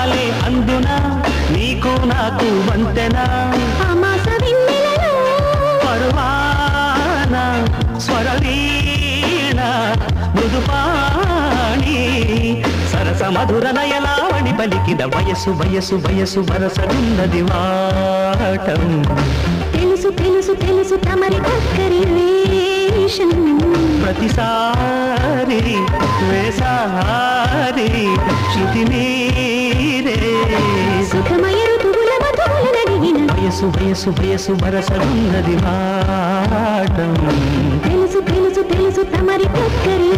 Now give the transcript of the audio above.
అందాలే అందున నీకు నాకు వంతెన పరువాన స్వరవీణ మృదుపాణి సరస మధుర నయలావణి పలికిన వయసు వయసు వయసు వరసగున్నది వాటం తెలుసు తెలుసు తెలుసు తమరి ఒక్కరి వేషం ప్రతిసారి వేసారి శృతి మీరే సుఖమయ ఋతువుల మధువుల నడిగిన వయసు వయసు వయసు వరసగున్నది వాటం తెలుసు తెలుసు తెలుసు తమరి ఒక్కరి